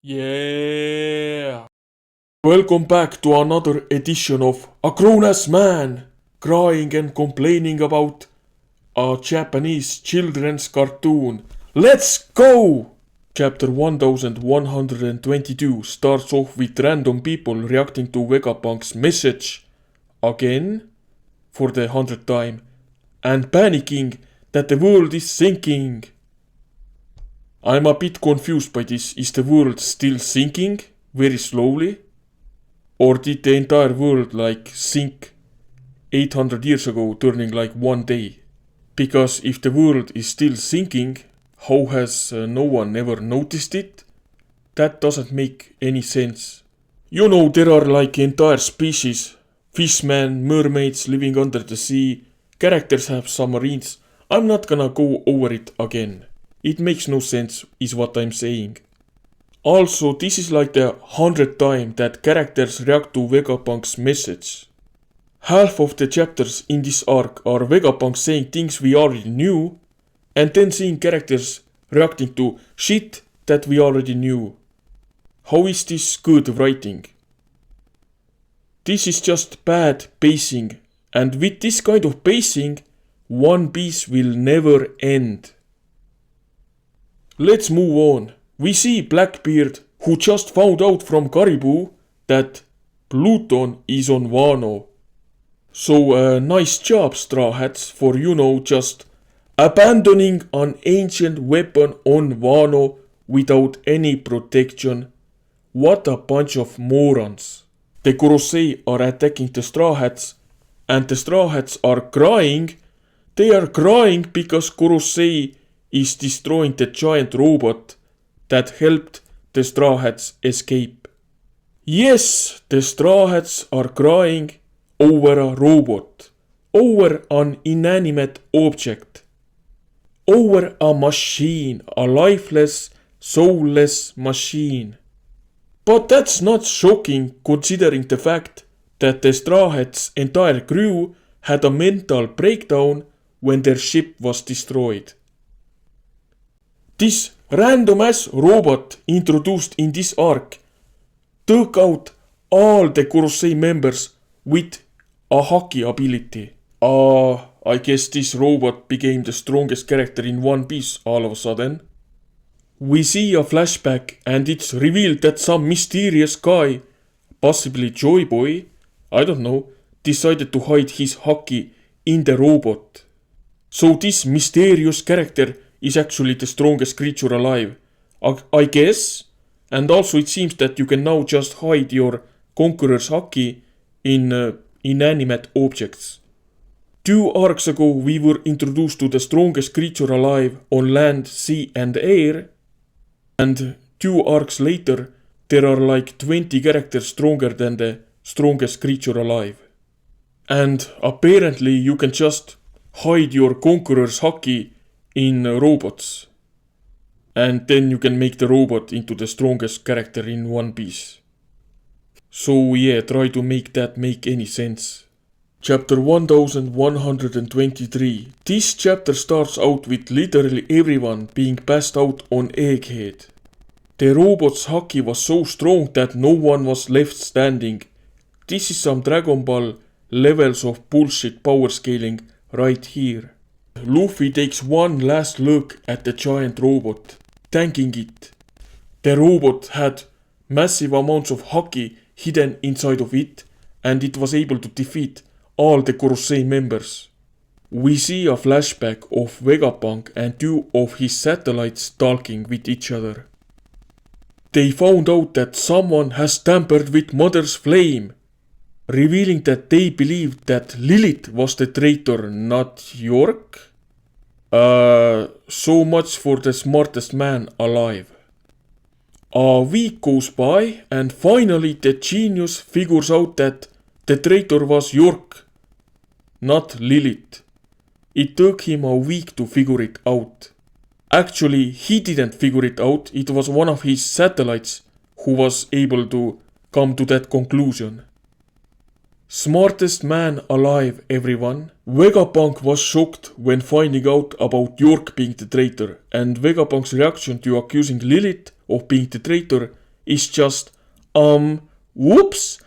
Yeah! Welcome back to another edition of A Grown-Ass Man crying and complaining about a Japanese children's cartoon. Let's go! Chapter 1122 starts off with random people reacting to Vegapunk's message again for the 100th time and panicking that the world is sinking. I'm a bit confused by this. Is the world still sinking very slowly? Or did the entire world sink 800 years ago, turning like one day? Because if the world is still sinking, how has no one ever noticed it? That doesn't make any sense. You know, there are entire species, fishmen, mermaids living under the sea, characters have submarines. I'm not gonna go over it again. It makes no sense, is what I'm saying. Also, this is like the 100th time that characters react to Vegapunk's message. Half of the chapters in this arc are Vegapunk saying things we already knew, and then seeing characters reacting to shit that we already knew. How is this good writing? This is just bad pacing, and with this kind of pacing, One Piece will never end. Let's move on. We see Blackbeard, who just found out from Caribou that Pluton is on Wano. So nice job, Straw Hats, for just abandoning an ancient weapon on Wano without any protection. What a bunch of morons. The Gorosei are attacking the Straw Hats, and the Straw Hats are crying. They are crying because Gorosei is destroying the giant robot that helped the Straw Hats escape. Yes, the Straw Hats are crying over a robot, over an inanimate object, over a machine, a lifeless, soulless machine. But that's not shocking considering the fact that the Straw Hats' entire crew had a mental breakdown when their ship was destroyed. This random-ass robot introduced in this arc took out all the Gorosei members with a hockey ability. I guess this robot became the strongest character in One Piece all of a sudden. We see a flashback and it's revealed that some mysterious guy, possibly Joy Boy, I don't know, decided to hide his hockey in the robot. So this mysterious character is actually the strongest creature alive, I guess. And also it seems that you can now just hide your Conqueror's hockey in inanimate objects. 2 arcs ago we were introduced to the strongest creature alive on land, sea and air. And 2 arcs later there are 20 characters stronger than the strongest creature alive. And apparently you can just hide your Conqueror's hockey in robots. And then you can make the robot into the strongest character in One Piece. So yeah, try to make that make any sense. Chapter 1123. This chapter starts out with literally everyone being passed out on Egghead. The robot's hockey was so strong that no one was left standing. This is some Dragon Ball levels of bullshit power scaling right here. Luffy takes one last look at the giant robot, thanking it. The robot had massive amounts of hockey hidden inside of it, and it was able to defeat all the Gorosei members. We see a flashback of Vegapunk and 2 of his satellites talking with each other. They found out that someone has tampered with Mother's flame, revealing that they believed that Lilith was the traitor, not York. So much for the smartest man alive. A week goes by and finally the genius figures out that the traitor was York, not Lilith. It took him a week to figure it out. Actually, he didn't figure it out, it was one of his satellites who was able to come to that conclusion. Smartest man alive, everyone. Vegapunk was shocked when finding out about York being the traitor, and Vegapunk's reaction to accusing Lilith of being the traitor is just, whoops,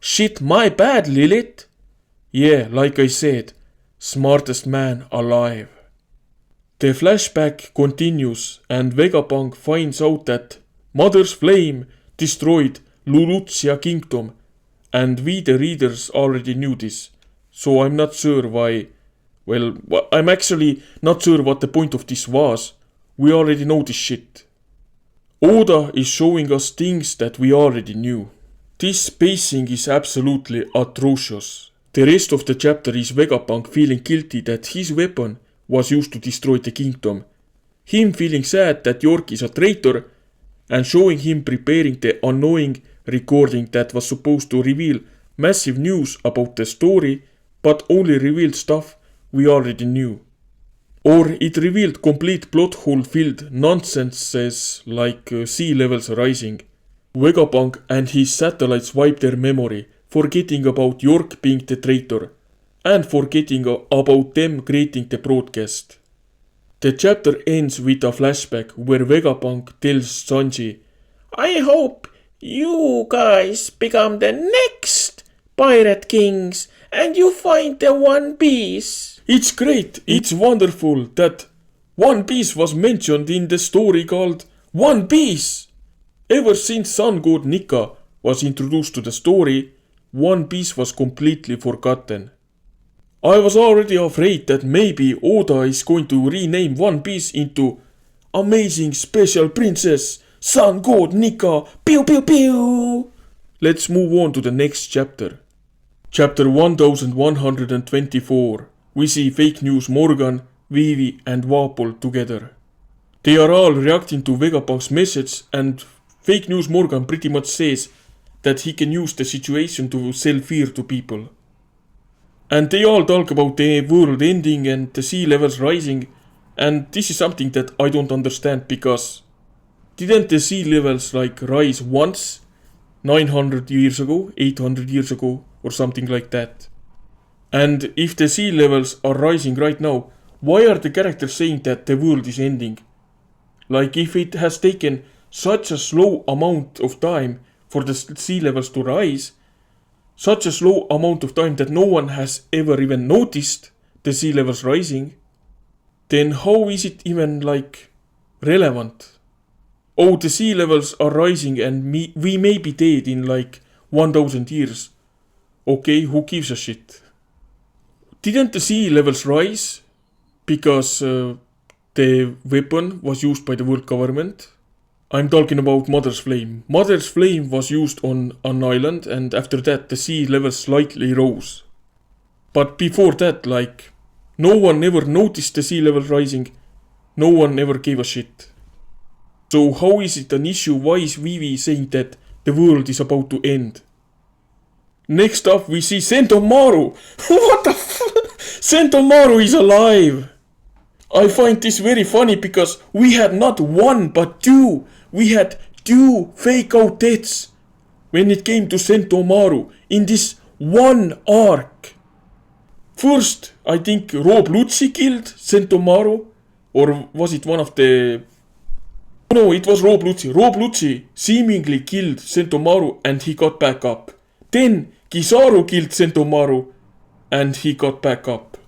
shit, my bad, Lilith. Yeah, like I said, smartest man alive. The flashback continues and Vegapunk finds out that Mother's Flame destroyed Lulutia Kingdom, and we the readers already knew this, so I'm not sure why. Well, I'm actually not sure what the point of this was. We already know this shit. Oda is showing us things that we already knew. This pacing is absolutely atrocious. The rest of the chapter is Vegapunk feeling guilty that his weapon was used to destroy the kingdom, him feeling sad that York is a traitor, and showing him preparing the annoying recording that was supposed to reveal massive news about the story, but only revealed stuff we already knew. Or it revealed complete plot hole filled nonsenses like sea levels rising. Vegapunk and his satellites wipe their memory, forgetting about York being the traitor, and forgetting about them creating the broadcast. The chapter ends with a flashback where Vegapunk tells Sanji, I hope you guys become the next Pirate Kings and you find the One Piece. It's great, it's wonderful that One Piece was mentioned in the story called One Piece. Ever since Sun God Nika was introduced to the story, One Piece was completely forgotten. I was already afraid that maybe Oda is going to rename One Piece into Amazing Special Princess Sun God Nika Pew Pew Pew. Let's move on to the next chapter. Chapter 1124. We see Fake News Morgan, Vivi and Wapol together. They are all reacting to Vegapunk's message, and Fake News Morgan pretty much says that he can use the situation to sell fear to people. And they all talk about the world ending and the sea levels rising, and this is something that I don't understand, because didn't the sea levels rise once 900 years ago, 800 years ago or something like that? And if the sea levels are rising right now, why are the characters saying that the world is ending? If it has taken such a slow amount of time for the sea levels to rise, such a slow amount of time that no one has ever even noticed the sea levels rising, then how is it even relevant? Oh, the sea levels are rising and we may be dead in 1000 years. Okay, who gives a shit? Didn't the sea levels rise because the weapon was used by the world government? I'm talking about Mother's Flame. Mother's Flame was used on an island, and after that the sea levels slightly rose. But before that, no one ever noticed the sea level rising. No one ever gave a shit. So how is it an issue? Why is Vivi saying that the world is about to end? Next up we see Sentomaru. What the Sentomaru is alive. I find this very funny because we had not one but two. We had two fake out deaths when it came to Sentomaru in this one arc. First, I think Rob Lucci killed Sentomaru, or was it one of the... No, it was Rob Lucci. Rob Lucci seemingly killed Sentomaru and he got back up. Then Kizaru killed Sentomaru and he got back up.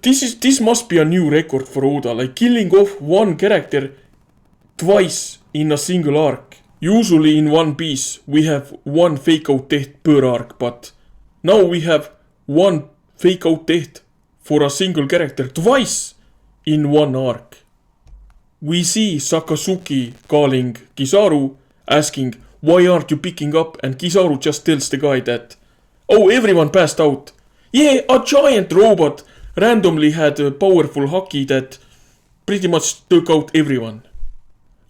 This must be a new record for Oda, killing off one character twice in a single arc. Usually in One Piece we have one fake out death per arc, but now we have one fake out death for a single character twice in one arc. We see Sakazuki calling Kizaru, asking, why aren't you picking up? And Kizaru just tells the guy that, oh, everyone passed out. Yeah, a giant robot randomly had a powerful haki that pretty much took out everyone.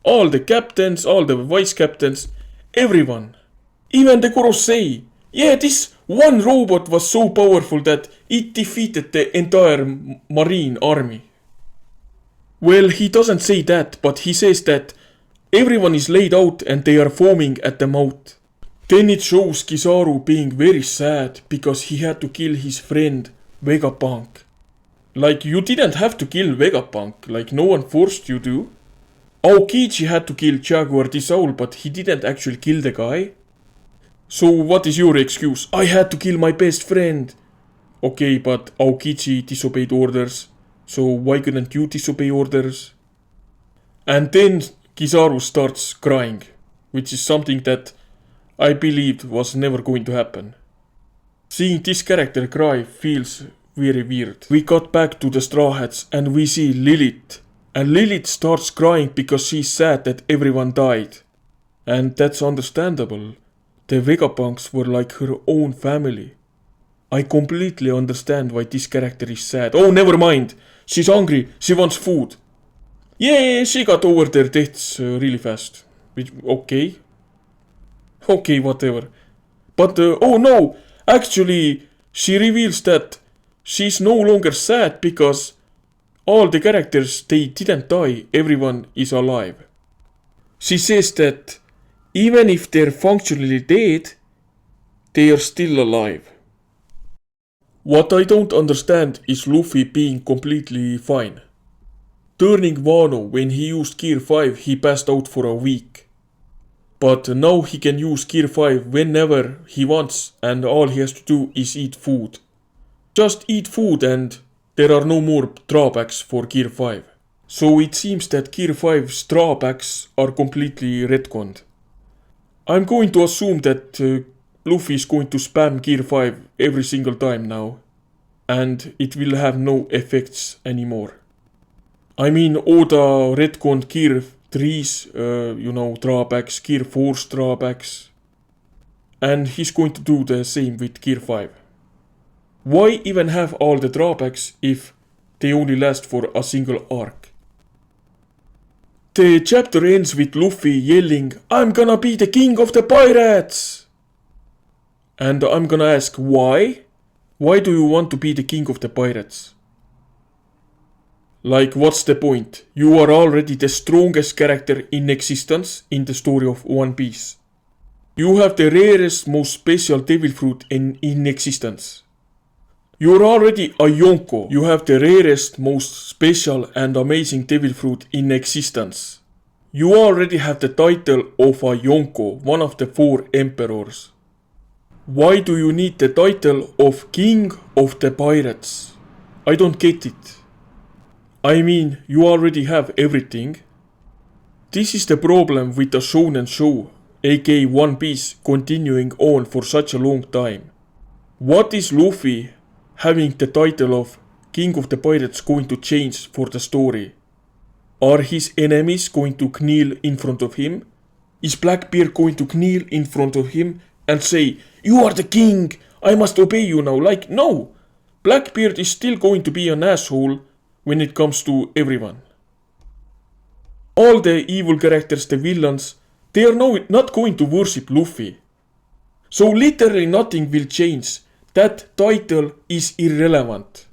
All the captains, all the vice captains, everyone. Even the Gorosei. Yeah, this one robot was so powerful that it defeated the entire marine army. Well, he doesn't say that, but he says that everyone is laid out and they are foaming at the mouth. Then it shows Kizaru being very sad because he had to kill his friend Vegapunk. You didn't have to kill Vegapunk, no one forced you to. Aokiji had to kill Jaguar the Soul, but he didn't actually kill the guy. So what is your excuse? I had to kill my best friend. Okay, but Aokiji disobeyed orders, so why couldn't you disobey orders? And then Kizaru starts crying, which is something that I believed was never going to happen. Seeing this character cry feels very weird. We got back to the Straw Hats and we see Lilith. And Lilith starts crying because she's sad that everyone died. And that's understandable. The Vegapunks were like her own family. I completely understand why this character is sad. Oh, never mind. She's hungry. She wants food. Yeah, she got over their deaths really fast. Which, okay. Okay, whatever. But, oh no. Actually, she reveals that she's no longer sad because all the characters, they didn't die. Everyone is alive. She says that even if they're functionally dead, they are still alive. What I don't understand is Luffy being completely fine. Turning Wano when he used Gear 5, he passed out for a week. But now he can use Gear 5 whenever he wants and all he has to do is eat food. Just eat food and there are no more drawbacks for Gear 5. So it seems that Gear 5's drawbacks are completely retconned. I'm going to assume that Luffy is going to spam Gear 5 every single time now. And it will have no effects anymore. I mean, Oda retconned Gear 3's, drawbacks, Gear 4's drawbacks. And he's going to do the same with Gear 5. Why even have all the drawbacks if they only last for a single arc? The chapter ends with Luffy yelling, "I'm gonna be the king of the pirates!" And I'm gonna ask, why? Why do you want to be the king of the pirates? Like, what's the point? You are already the strongest character in existence in the story of One Piece. You have the rarest, most special devil fruit in existence. You're already a Yonko. You have the rarest, most special and amazing devil fruit in existence. You already have the title of a Yonko, one of the 4 emperors. Why do you need the title of King of the Pirates? I don't get it. I mean, you already have everything. This is the problem with the shonen show, aka One Piece, continuing on for such a long time. What is Luffy having the title of King of the Pirates going to change for the story? Are his enemies going to kneel in front of him? Is Blackbeard going to kneel in front of him and say, "You are the king, I must obey you now"? Like, no! Blackbeard is still going to be an asshole when it comes to everyone. All the evil characters, the villains, they are not going to worship Luffy. So literally nothing will change. That title is irrelevant.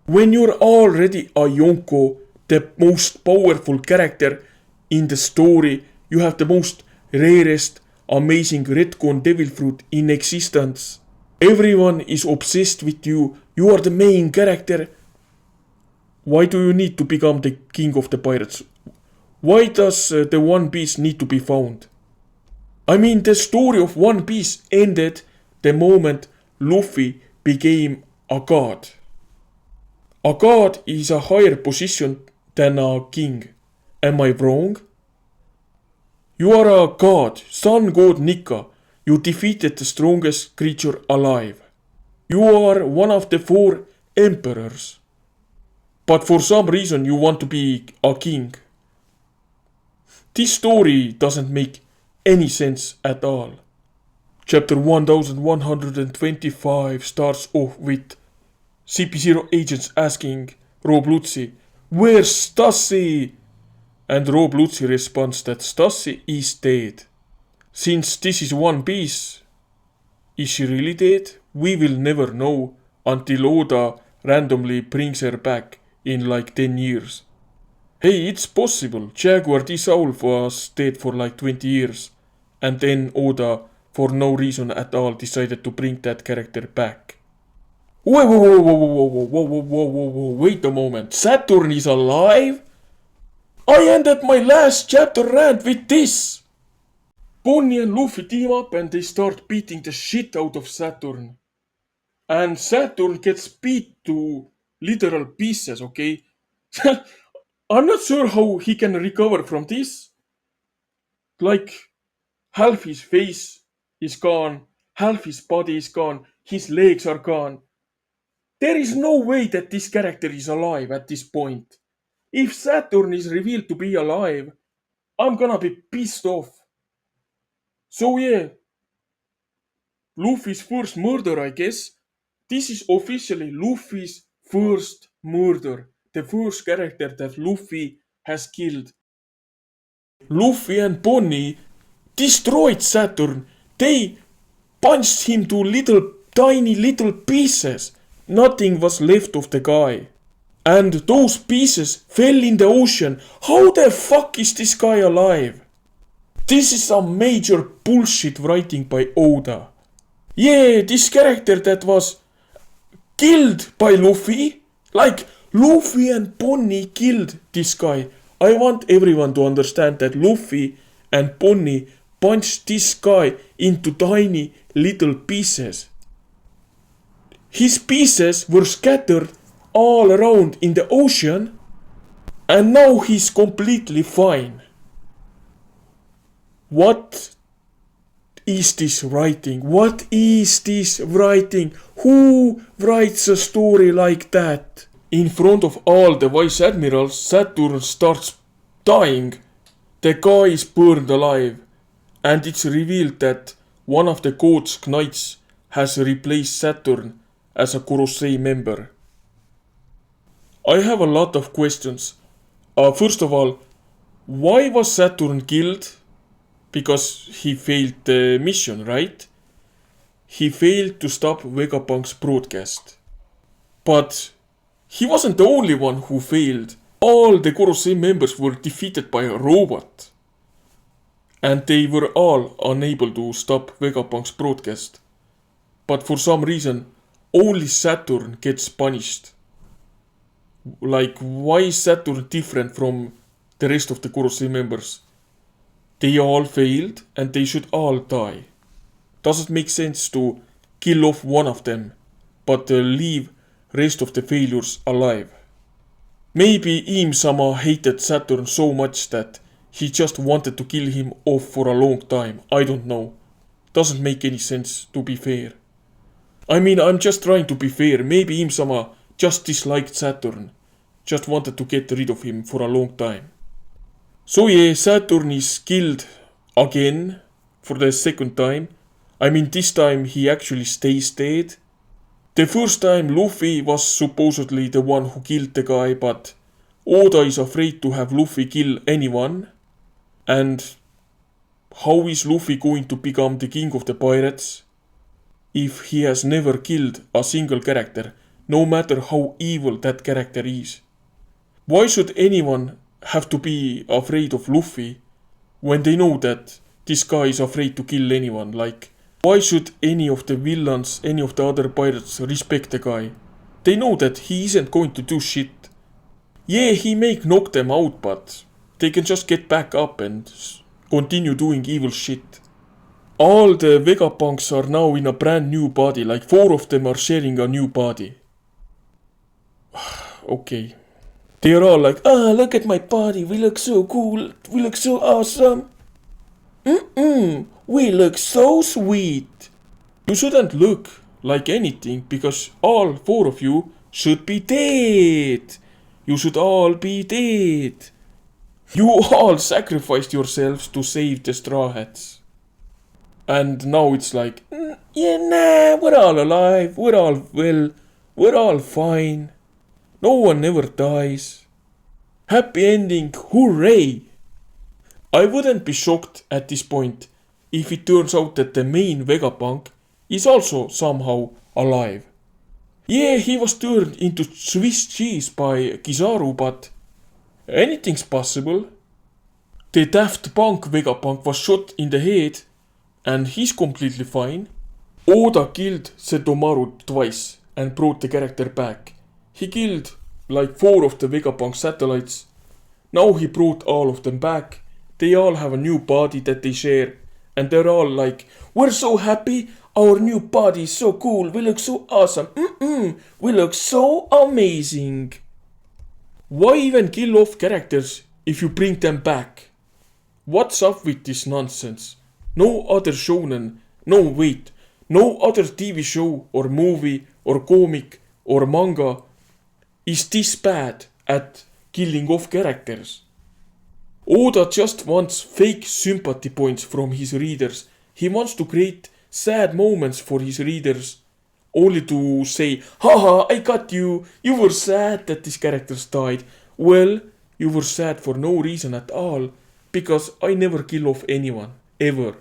When you're already a Yonko, the most powerful character in the story, you have the most rarest, amazing retcon devil fruit in existence. Everyone is obsessed with you. You are the main character. Why do you need to become the king of the pirates? Why does the One Piece need to be found? I mean, the story of One Piece ended the moment Luffy became a god. A god is a higher position than a king. Am I wrong? You are a god, sun god Nika. You defeated the strongest creature alive. You are one of the 4 emperors. But for some reason you want to be a king. This story doesn't make any sense at all. Chapter 1125 starts off with CP0 agents asking Rob Lucci, "Where's Stassi?" And Rob Lucci responds that Stassi is dead. Since this is One Piece, is she really dead? We will never know until Oda randomly brings her back in like 10 years. Hey, it's possible. Jaguar the Soul was dead for like 20 years. And then Oda, for no reason at all, decided to bring that character back. Whoa, wait a moment. Saturn is alive? I ended my last chapter rant with this. Bonnie and Luffy team up and they start beating the shit out of Saturn. And Saturn gets beat to literal pieces, okay? I'm not sure how he can recover from this. Like, half his face is gone, half his body is gone, his legs are gone. There is no way that this character is alive at this point. If Saturn is revealed to be alive, I'm gonna be pissed off. So yeah, Luffy's first murder, I guess. This is officially Luffy's first murder. The first character that Luffy has killed. Luffy and Bonnie destroyed Saturn. They punched him to tiny little pieces. Nothing was left of the guy. And those pieces fell in the ocean. How the fuck is this guy alive? This is some major bullshit writing by Oda. Yeah, this character that was killed by Luffy. Like, Luffy and Bonnie killed this guy. I want everyone to understand that Luffy and Bonnie punched this guy into tiny little pieces. His pieces were scattered all around in the ocean, and now he's completely fine. What is this writing? What is this writing? Who writes a story like that? In front of all the vice admirals, Saturn starts dying. The guy is burned alive, and it's revealed that one of the Code's knights has replaced Saturn as a Kurosei member. I have a lot of questions. First of all, why was Saturn killed? Because he failed the mission, right? He failed to stop Vegapunk's broadcast. But he wasn't the only one who failed. All the Kurosei members were defeated by a robot. And they were all unable to stop Vegapunk's broadcast. But for some reason, only Saturn gets punished. Like, why is Saturn different from the rest of the Kurosei members? They all failed and they should all die. Does it make sense to kill off one of them, but leave rest of the failures alive? Maybe Im-sama hated Saturn so much that he just wanted to kill him off for a long time. I don't know. Doesn't make any sense, to be fair. I mean, I'm just trying to be fair. Maybe Im-sama just disliked Saturn. Just wanted to get rid of him for a long time. So yeah, Saturn is killed again for the second time. I mean, this time he actually stays dead. The first time Luffy was supposedly the one who killed the guy, but Oda is afraid to have Luffy kill anyone. And how is Luffy going to become the king of the pirates if he has never killed a single character, no matter how evil that character is? Why should anyone have to be afraid of Luffy when they know that this guy is afraid to kill anyone? Like, why should any of the villains, any of the other pirates respect the guy? They know that he isn't going to do shit. Yeah, he may knock them out, but they can just get back up and continue doing evil shit. All the Vegapunks are now in a brand new body, like 4 of them are sharing a new body. Okay. They're all like, look at my body, we look so cool, we look so awesome. We look so sweet. You shouldn't look like anything because all 4 of you should be dead. You should all be dead. You all sacrificed yourselves to save the Straw Hats. And now it's like, we're all alive, we're all well, we're all fine. No one ever dies. Happy ending, hooray! I wouldn't be shocked at this point if it turns out that the main Vegapunk is also somehow alive. Yeah, he was turned into Swiss cheese by Kizaru, but anything's possible. The Daft Punk Vegapunk was shot in the head and he's completely fine. Oda killed Setomaru twice and brought the character back. He killed like 4 of the Vegapunk satellites, Now he brought all of them back. They all have a new body that they share. And they're all like, we're so happy. Our new body is so cool. We look so awesome. We look so amazing. Why even kill off characters if you bring them back? What's up with this nonsense? No other shonen, no other TV show or movie or comic or manga is this bad at killing off characters. Oda just wants fake sympathy points from his readers. He wants to create sad moments for his readers, only to say, haha, I got you, you were sad that these characters died. Well, you were sad for no reason at all, because I never kill off anyone, ever.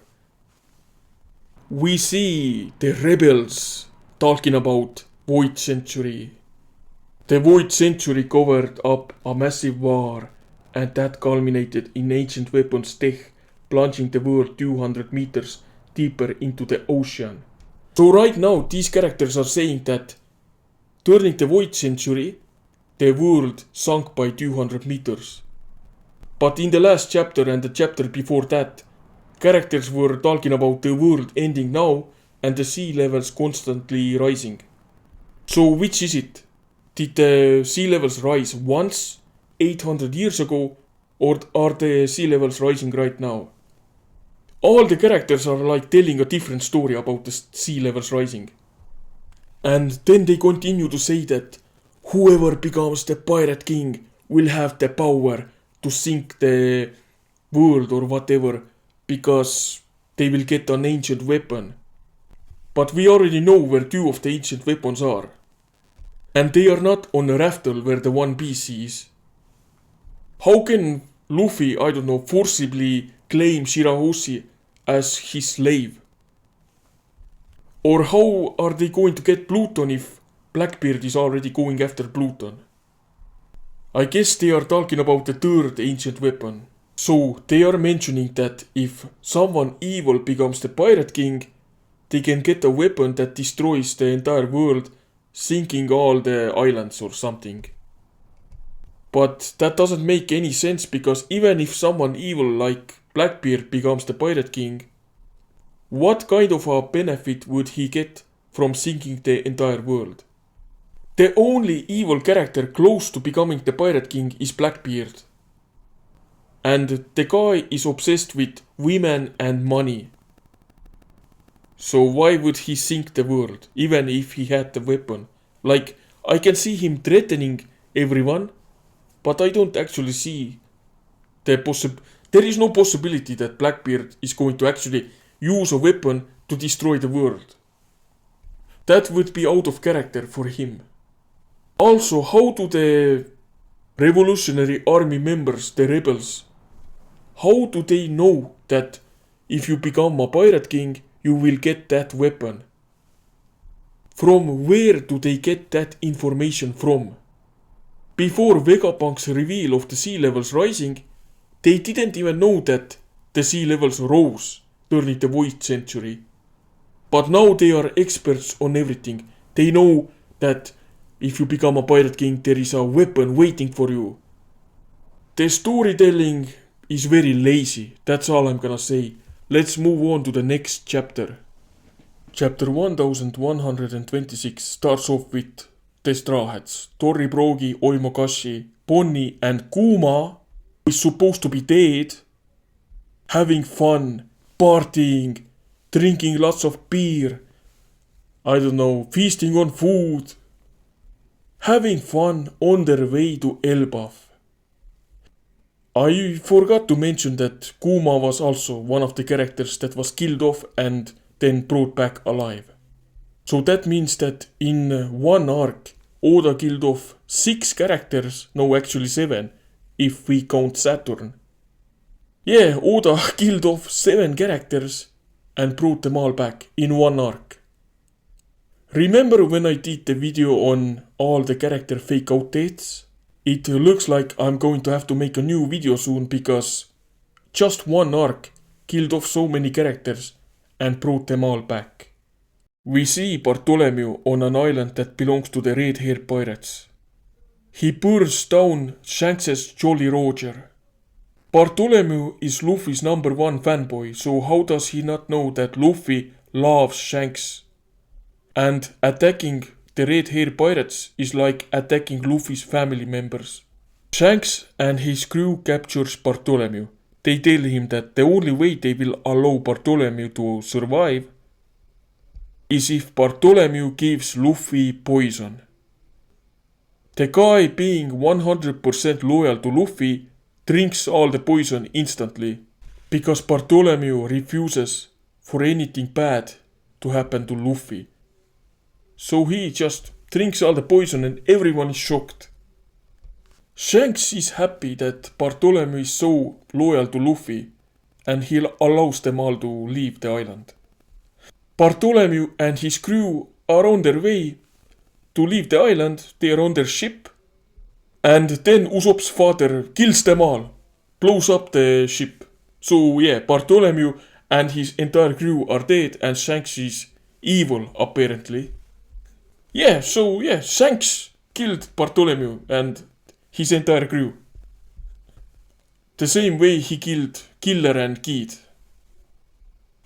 We see the rebels talking about Void Century. The Void Century covered up a massive war, and that culminated in Ancient Weapon's death, plunging the world 200 meters deeper into the ocean. So right now these characters are saying that during the Void Century, the world sunk by 200 meters. But in the last chapter and the chapter before that, characters were talking about the world ending now and the sea levels constantly rising. So which is it? Did the sea levels rise once, 800 years ago, or are the sea levels rising right now? All the characters are like telling a different story about the sea levels rising. And then they continue to say that whoever becomes the Pirate King will have the power to sink the world or whatever, because they will get an ancient weapon. But we already know where two of the ancient weapons are. And they are not on a raftel where the One Piece is. How can Luffy, forcibly claim Shirahoshi as his slave? Or how are they going to get Pluton if Blackbeard is already going after Pluton? I guess they are talking about the third ancient weapon. So they are mentioning that if someone evil becomes the Pirate King, they can get a weapon that destroys the entire world, sinking all the islands or something. But that doesn't make any sense, because even if someone evil like Blackbeard becomes the Pirate King, what kind of a benefit would he get from sinking the entire world? The only evil character close to becoming the Pirate King is Blackbeard. And the guy is obsessed with women and money. So why would he sink the world, even if he had the weapon? Like, I can see him threatening everyone, but I don't actually see there is no possibility that Blackbeard is going to actually use a weapon to destroy the world. That would be out of character for him. Also, how do the Revolutionary Army members, the rebels, how do they know that if you become a Pirate King, you will get that weapon? From where do they get that information from? Before Vegapunk's reveal of the sea levels rising, they didn't even know that the sea levels rose during the Void Century. But now they are experts on everything. They know that if you become a Pirate King, there is a weapon waiting for you. The storytelling is very lazy, that's all I'm gonna say. Let's move on to the next chapter. Chapter 1126 starts off with the Straw Hats, Toriprogi, Oimokashi, Bonnie and Kuma is supposed to be dead, having fun, partying, drinking lots of beer, feasting on food, having fun on their way to Elbaf. I forgot to mention that Kuma was also one of the characters that was killed off and then brought back alive. So that means that in one arc, Oda killed off 6 characters, no actually 7, if we count Saturn. Yeah, Oda killed off 7 characters and brought them all back in one arc. Remember when I did the video on all the character fake out dates? It looks like I'm going to have to make a new video soon, because just one arc killed off so many characters and brought them all back. We see Bartholomew on an island that belongs to the red-haired pirates. He burns down Shanks' Jolly Roger. Bartholomew is Luffy's #1 fanboy, so how does he not know that Luffy loves Shanks? And attacking the red hair pirates is like attacking Luffy's family members. Shanks and his crew captures Bartholomew. They tell him that the only way they will allow Bartholomew to survive is if Bartholomew gives Luffy poison. The guy being 100% loyal to Luffy drinks all the poison instantly because Bartholomew refuses for anything bad to happen to Luffy. So he just drinks all the poison and everyone is shocked. Shanks is happy that Bartholomew is so loyal to Luffy and he allows them all to leave the island. Bartholomew and his crew are on their way to leave the island. They are on their ship. And then Usopp's father kills them all, blows up the ship. So yeah, Bartholomew and his entire crew are dead and Shanks is evil apparently. Shanks killed Bartholomew and his entire crew. The same way he killed Killer and Kid.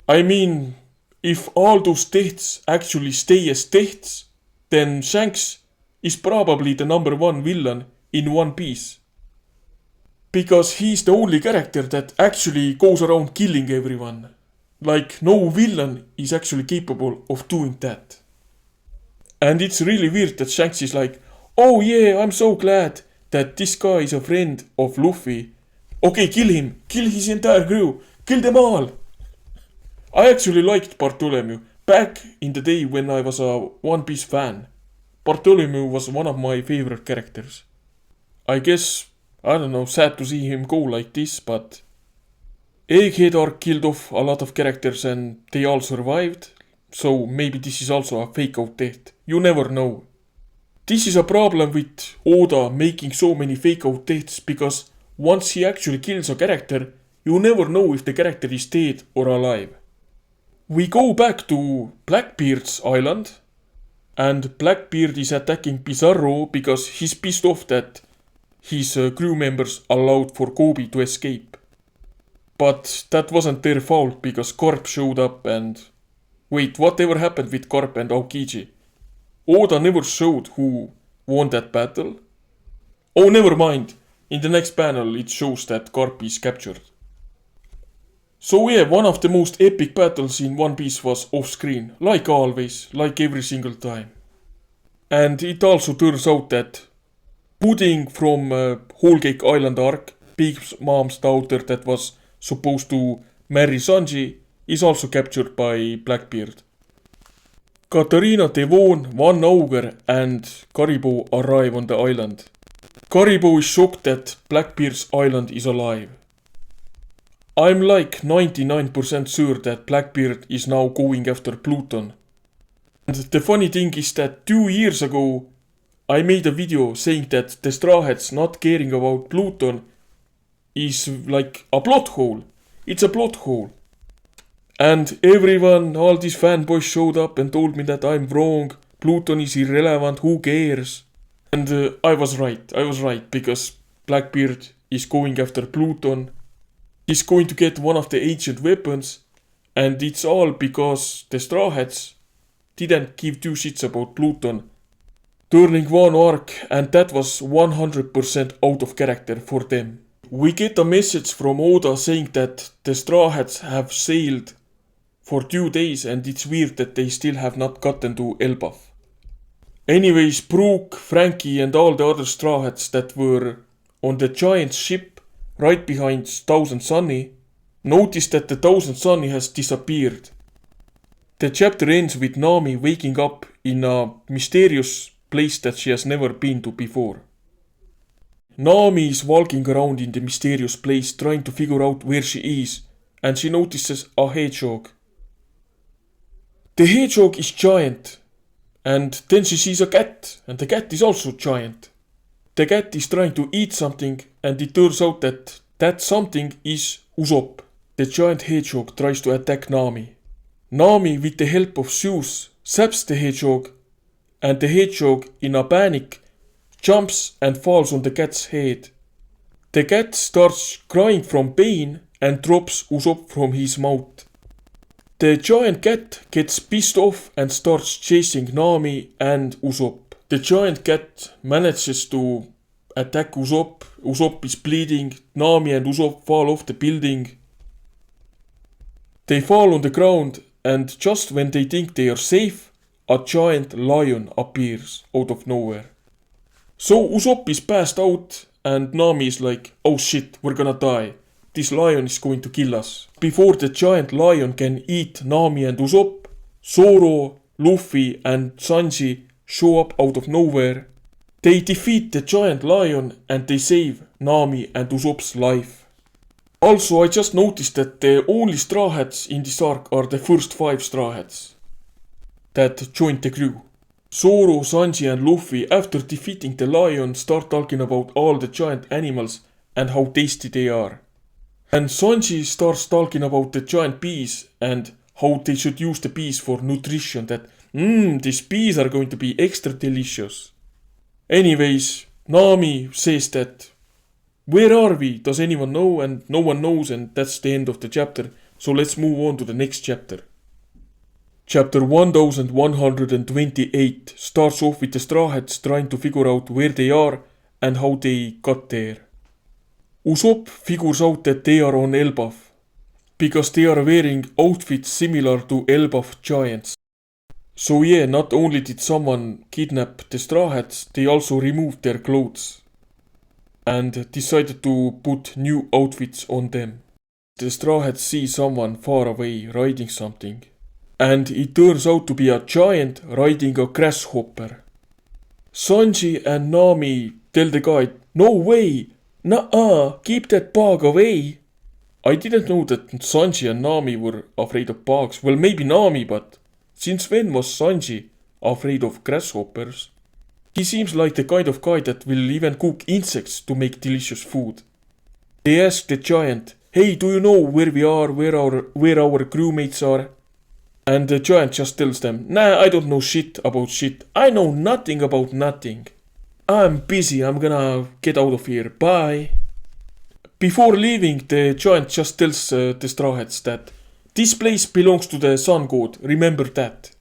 I mean, if all those deaths actually stay as deaths, then Shanks is probably the #1 villain in One Piece. Because he's the only character that actually goes around killing everyone. Like, no villain is actually capable of doing that. And it's really weird that Shanks is like, oh yeah, I'm so glad that this guy is a friend of Luffy. Okay, kill him. Kill his entire crew. Kill them all. I actually liked Bartholomew. Back in the day when I was a One Piece fan, Bartholomew was one of my favorite characters. I guess, I don't know, sad to see him go like this, but Egghead arc killed off a lot of characters and they all survived. So maybe this is also a fake out death. You never know. This is a problem with Oda making so many fake out deaths because once he actually kills a character, you never know if the character is dead or alive. We go back to Blackbeard's island and Blackbeard is attacking Pizarro because he's pissed off that his crew members allowed for Kobe to escape. But that wasn't their fault because Garp showed up and... Wait, whatever happened with Garp and Aokiji? Oda never showed who won that battle. Oh, never mind. In the next panel it shows that Garp is captured. So yeah, one of the most epic battles in One Piece was off screen. Like always, like every single time. And it also turns out that Pudding from Whole Cake Island arc, Big Mom's daughter that was supposed to marry Sanji, is also captured by Blackbeard. Katarina Devon, Van Auger and Caribou arrive on the island. Caribou is shocked that Blackbeard's island is alive. I'm like 99% sure that Blackbeard is now going after Pluton. And the funny thing is that 2 years ago I made a video saying that the Straw Hats not caring about Pluton is like a plot hole. It's a plot hole. And everyone, all these fanboys showed up and told me that I'm wrong. Pluton is irrelevant, who cares? And I was right, because Blackbeard is going after Pluton. He's going to get one of the ancient weapons. And it's all because the Straw Hats didn't give 2 shits about Pluton turning Wano arc, and that was 100% out of character for them. We get a message from Oda saying that the Straw Hats have sailed for 2 days and it's weird that they still have not gotten to Elbaf. Anyways, Brook, Frankie and all the other Straw Hats that were on the giant ship right behind Thousand Sunny noticed that the Thousand Sunny has disappeared. The chapter ends with Nami waking up in a mysterious place that she has never been to before. Nami is walking around in the mysterious place trying to figure out where she is, and she notices a hedgehog. The hedgehog is giant, and then she sees a cat, and the cat is also giant. The cat is trying to eat something, and it turns out that that something is Usopp. The giant hedgehog tries to attack Nami. Nami, with the help of Zeus, zaps the hedgehog, and the hedgehog, in a panic, jumps and falls on the cat's head. The cat starts crying from pain and drops Usopp from his mouth. The giant cat gets pissed off and starts chasing Nami and Usopp. The giant cat manages to attack Usopp. Usopp is bleeding. Nami and Usopp fall off the building. They fall on the ground, and just when they think they are safe, a giant lion appears out of nowhere. So Usopp is passed out and Nami is like, oh shit, we're gonna die. This lion is going to kill us. Before the giant lion can eat Nami and Usopp, Zoro, Luffy and Sanji show up out of nowhere. They defeat the giant lion and they save Nami and Usopp's life. Also, I just noticed that the only Straw Hats in this arc are the first 5 Straw Hats that joined the crew. Zoro, Sanji and Luffy, after defeating the lion, start talking about all the giant animals and how tasty they are. And Sanji starts talking about the giant bees and how they should use the bees for nutrition, that these bees are going to be extra delicious. Anyways, Nami says that, where are we? Does anyone know? And no one knows, and that's the end of the chapter. So let's move on to the next chapter. Chapter 1128 starts off with the Straw Hats trying to figure out where they are and how they got there. Usopp figures out that they are on Elbaf, because they are wearing outfits similar to Elbaf giants. So yeah, not only did someone kidnap the Straw Hats, they also removed their clothes and decided to put new outfits on them. The Straw Hats see someone far away riding something, and it turns out to be a giant riding a grasshopper. Sanji and Nami tell the guy, no way, nuh-uh, keep that bug away. I didn't know that Sanji and Nami were afraid of bugs. Well, maybe Nami, but since when was Sanji afraid of grasshoppers? He seems like the kind of guy that will even cook insects to make delicious food. They ask the giant, hey, do you know where we are, where our crewmates are? And the giant just tells them, nah, I don't know shit about shit. I know nothing about nothing. I'm busy, I'm gonna get out of here, bye. Before leaving, the giant just tells the Straw Hats that this place belongs to the Sun God, remember that.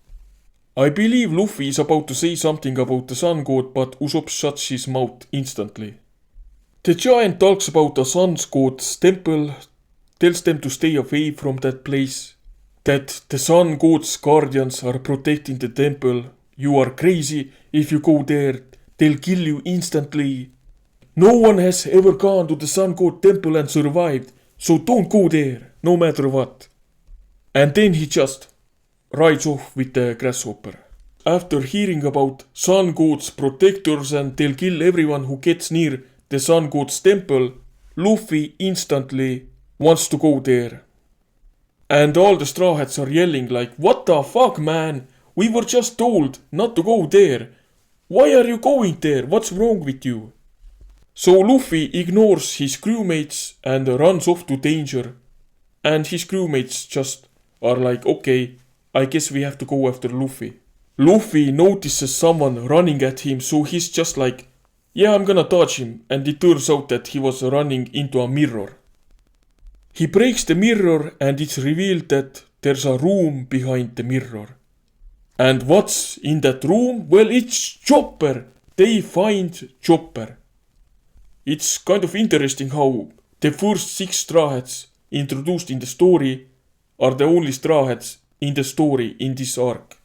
I believe Luffy is about to say something about the Sun God, but Usopp shuts his mouth instantly. The giant talks about the Sun God's temple, tells them to stay away from that place, that the Sun God's guardians are protecting the temple. You are crazy, if you go there, they'll kill you instantly. No one has ever gone to the Sun God temple and survived, so don't go there, no matter what. And then he just rides off with the grasshopper. After hearing about Sun God's protectors and they'll kill everyone who gets near the Sun God's temple, Luffy instantly wants to go there. And all the Straw Hats are yelling like, what the fuck, man? We were just told not to go there. Why are you going there? What's wrong with you? So Luffy ignores his crewmates and runs off to danger. And his crewmates just are like, okay, I guess we have to go after Luffy. Luffy notices someone running at him, so he's just like, yeah, I'm gonna dodge him. And it turns out that he was running into a mirror. He breaks the mirror and it's revealed that there's a room behind the mirror. And what's in that room? Well, it's Chopper. They find Chopper. It's kind of interesting how the first 6 Straw Hats introduced in the story are the only Straw Hats in the story in this arc.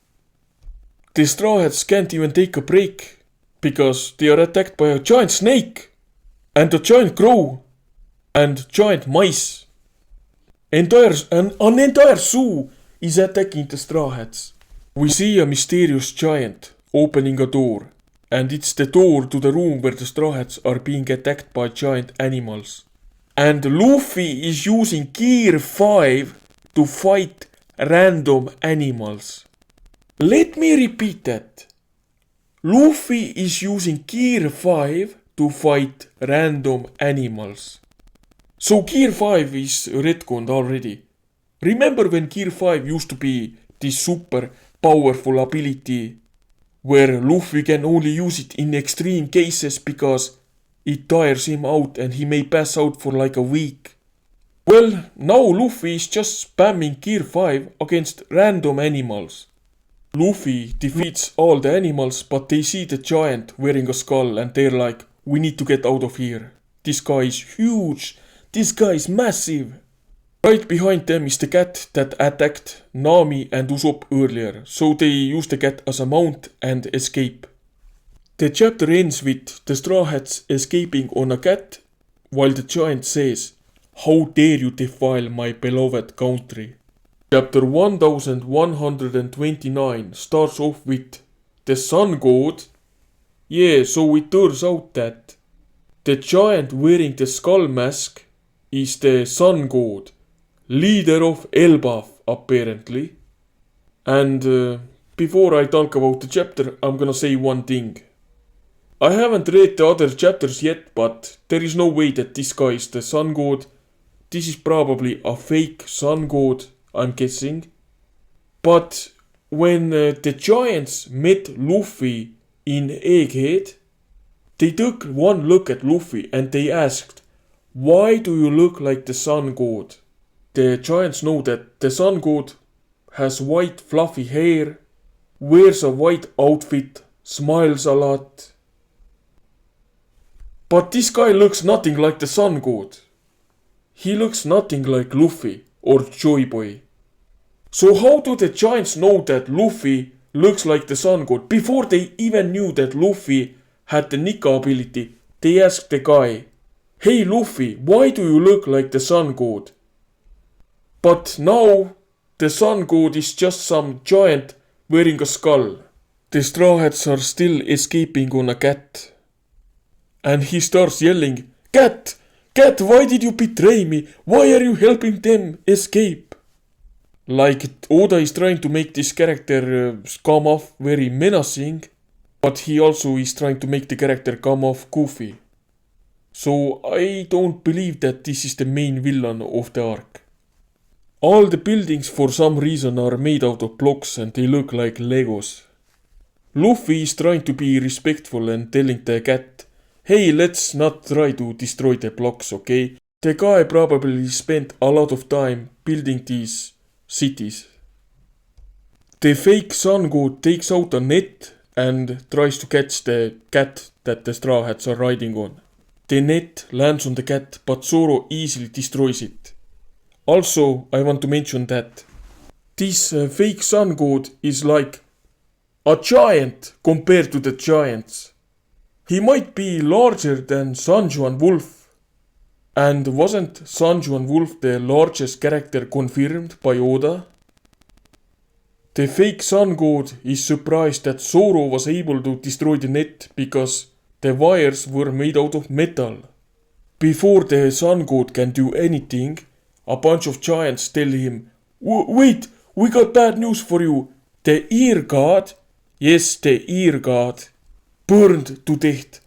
The Straw Hats can't even take a break because they are attacked by a giant snake and a giant crow and giant mice. An entire zoo is attacking the Straw Hats. We see a mysterious giant opening a door, and it's the door to the room where the Straw Hats are being attacked by giant animals. And Luffy is using Gear 5 to fight random animals. Let me repeat that. Luffy is using Gear 5 to fight random animals. So Gear 5 is retconned already. Remember when Gear 5 used to be this super powerful ability where Luffy can only use it in extreme cases because it tires him out and he may pass out for like a week. Well, now Luffy is just spamming Gear 5 against random animals. Luffy defeats all the animals, but they see the giant wearing a skull and they're like, we need to get out of here. This guy is huge. This guy is massive. Right behind them is the cat that attacked Nami and Usopp earlier, so they use the cat as a mount and escape. The chapter ends with the Straw Hats escaping on a cat, while the giant says, "How dare you defile my beloved country?" Chapter 1129 starts off with the Sun God. Yeah, so it turns out that the giant wearing the skull mask is the Sun God, leader of Elbaf apparently. And before I talk about the chapter, I'm gonna say one thing. I haven't read the other chapters yet, but there is no way that this guy is the Sun God. This is probably a fake Sun God, I'm guessing. But when the giants met Luffy in Egghead, they took one look at Luffy and they asked, "Why do you look like the Sun God?" The giants know that the Sun God has white fluffy hair, wears a white outfit, smiles a lot. But this guy looks nothing like the Sun God. He looks nothing like Luffy or Joy Boy. So how do the giants know that Luffy looks like the Sun God? Before they even knew that Luffy had the Nika ability, they asked the guy, "Hey Luffy, why do you look like the Sun God?" But now the Sun God is just some giant wearing a skull. The Straw Hats are still escaping on a cat. And he starts yelling, "Cat! Cat, why did you betray me? Why are you helping them escape?" Like Oda is trying to make this character come off very menacing, but he also is trying to make the character come off goofy. So I don't believe that this is the main villain of the arc. All the buildings for some reason are made out of blocks and they look like Legos. Luffy is trying to be respectful and telling the cat, "Hey, let's not try to destroy the blocks, okay? The guy probably spent a lot of time building these cities." The fake Sun God takes out a net and tries to catch the cat that the Straw Hats are riding on. The net lands on the cat, but Zoro easily destroys it. Also, I want to mention that this fake Sun God is like a giant compared to the giants. He might be larger than Sanjuan Wolf. And wasn't Sanjuan Wolf the largest character confirmed by Oda? The fake Sun God is surprised that Zoro was able to destroy the net because the wires were made out of metal. Before the Sun God can do anything, a bunch of giants tell him, "Wait, we got bad news for you. The ear god," yes, the ear god, "burned to death."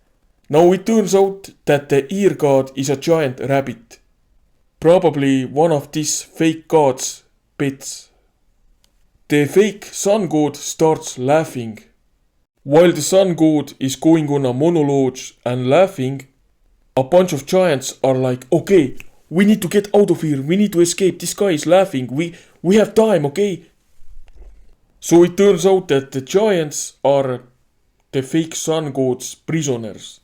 Now it turns out that the ear god is a giant rabbit. Probably one of these fake gods' pets. The fake Sun God starts laughing. While the Sun God is going on a monologue and laughing, a bunch of giants are like, "Okay, we need to get out of here. We need to escape. This guy is laughing. We have time, okay?" So it turns out that the giants are the fake Sun God's prisoners.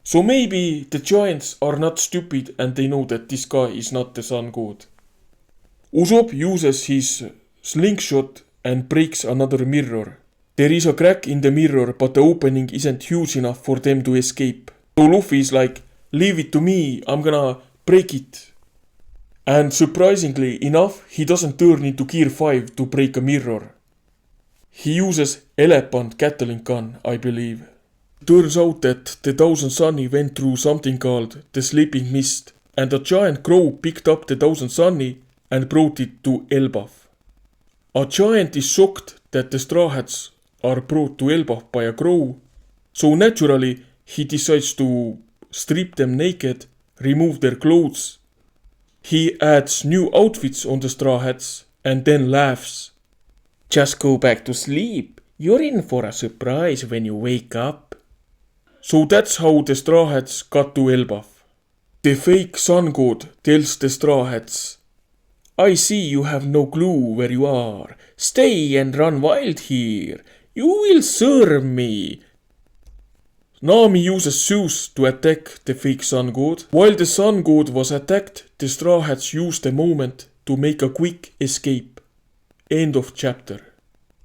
So maybe the giants are not stupid and they know that this guy is not the Sun God. Usopp uses his slingshot and breaks another mirror. There is a crack in the mirror, but the opening isn't huge enough for them to escape. So Luffy is like, "Leave it to me, I'm gonna break it." And surprisingly enough, he doesn't turn into Gear 5 to break a mirror. He uses elephant Gatling gun, I believe. Turns out that the Thousand Sunny went through something called the Sleeping Mist, and a giant crow picked up the Thousand Sunny and brought it to Elbaf. A giant is shocked that the Straw Hats are brought to Elbaf by a crow, so naturally he decides to strip them naked, remove their clothes. He adds new outfits on the Straw Hats and then laughs. "Just go back to sleep. You're in for a surprise when you wake up. So that's how the Straw Hats got to Elbaf. The fake sun god tells the Straw Hats, I see you have no clue where you are. Stay and run wild here. You will serve me. Nami uses Zeus to attack the fake sun god. While the sun god was attacked, the Straw Hats used the moment to make a quick escape. End of chapter.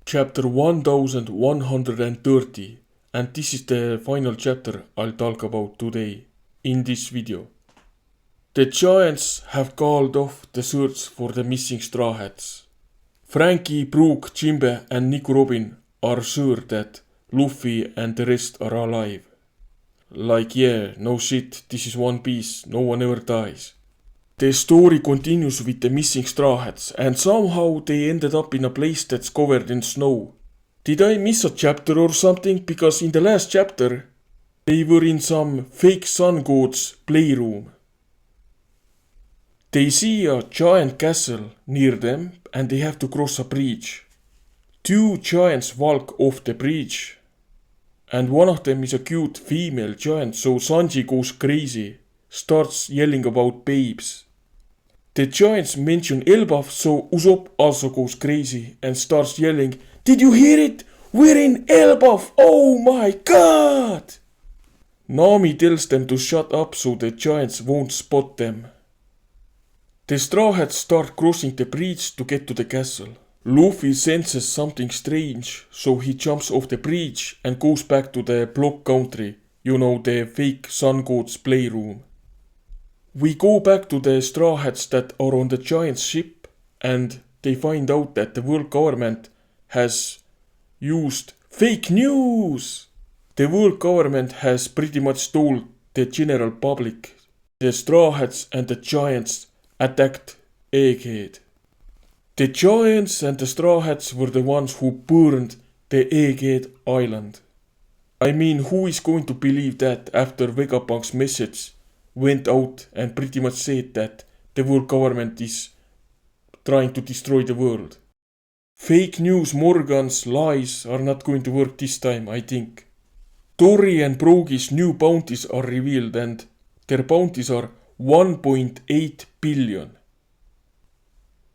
Chapter 1130. And this is the final chapter I'll talk about today in this video. The giants have called off the search for the missing Straw Hats. Frankie, Brooke, Jimbe and Nico Robin are sure that Luffy and the rest are alive. Like yeah, no shit, this is One Piece, no one ever dies. The story continues with the missing Straw Hats and somehow they ended up in a place that's covered in snow. Did I miss a chapter or something? Because in the last chapter they were in some fake sun god's playroom. They see a giant castle near them and they have to cross a bridge. Two giants walk off the bridge and one of them is a cute female giant, so Sanji goes crazy, starts yelling about babes. The giants mention Elbaf, so Usopp also goes crazy and starts yelling, Did you hear it? We're in Elbaf! Oh my god! Nami tells them to shut up so the giants won't spot them. The Straw Hats start crossing the bridge to get to the castle. Luffy senses something strange, so he jumps off the bridge and goes back to the block country, you know, the fake sun god's playroom. We go back to the Straw Hats that are on the giant's ship and they find out that the world government has used fake news. The world government has pretty much told the general public the Straw Hats and the giants attacked Egghead. The giants and the Straw Hats were the ones who burned the Egghead Island. I mean, who is going to believe that after Vegapunk's message went out and pretty much said that the world government is trying to destroy the world? Fake news Morgan's lies are not going to work this time, I think. Dory and Brogy's new bounties are revealed and their bounties are 1.8 billion.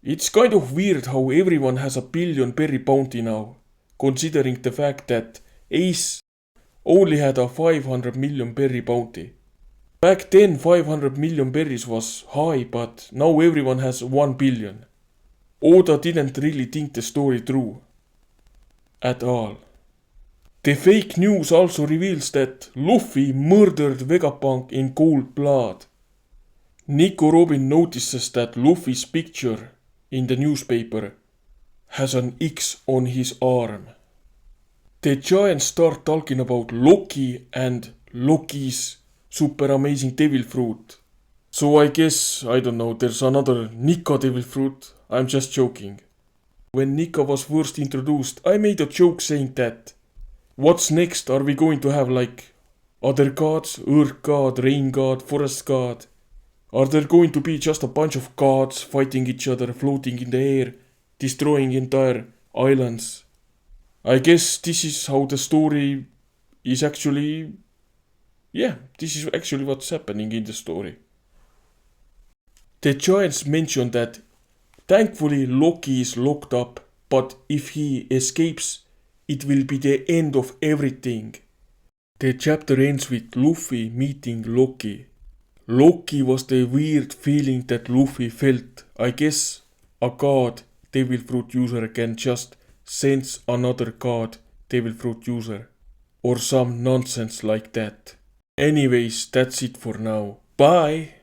It's kind of weird how everyone has a billion berry bounty now, considering the fact that Ace only had a 500 million berry bounty. Back then 500 million berries was high, but now everyone has 1 billion. Oda didn't really think the story through. At all. The fake news also reveals that Luffy murdered Vegapunk in cold blood. Nico Robin notices that Luffy's picture in the newspaper has an X on his arm. The giants start talking about Loki and Loki's super amazing devil fruit. So I guess, I don't know, there's another Nika devil fruit. I'm just joking. When Nika was first introduced, I made a joke saying that what's next? Are we going to have like other gods? Earth god, rain god, forest god? Are there going to be just a bunch of gods fighting each other, floating in the air, destroying entire islands? I guess this is how the story is actually... Yeah, this is actually what's happening in the story. The giants mention that thankfully Loki is locked up, but if he escapes, it will be the end of everything. The chapter ends with Luffy meeting Loki. Loki was the weird feeling that Luffy felt. I guess a god devil fruit user can just sense another god devil fruit user. Or some nonsense like that. Anyways, that's it for now. Bye!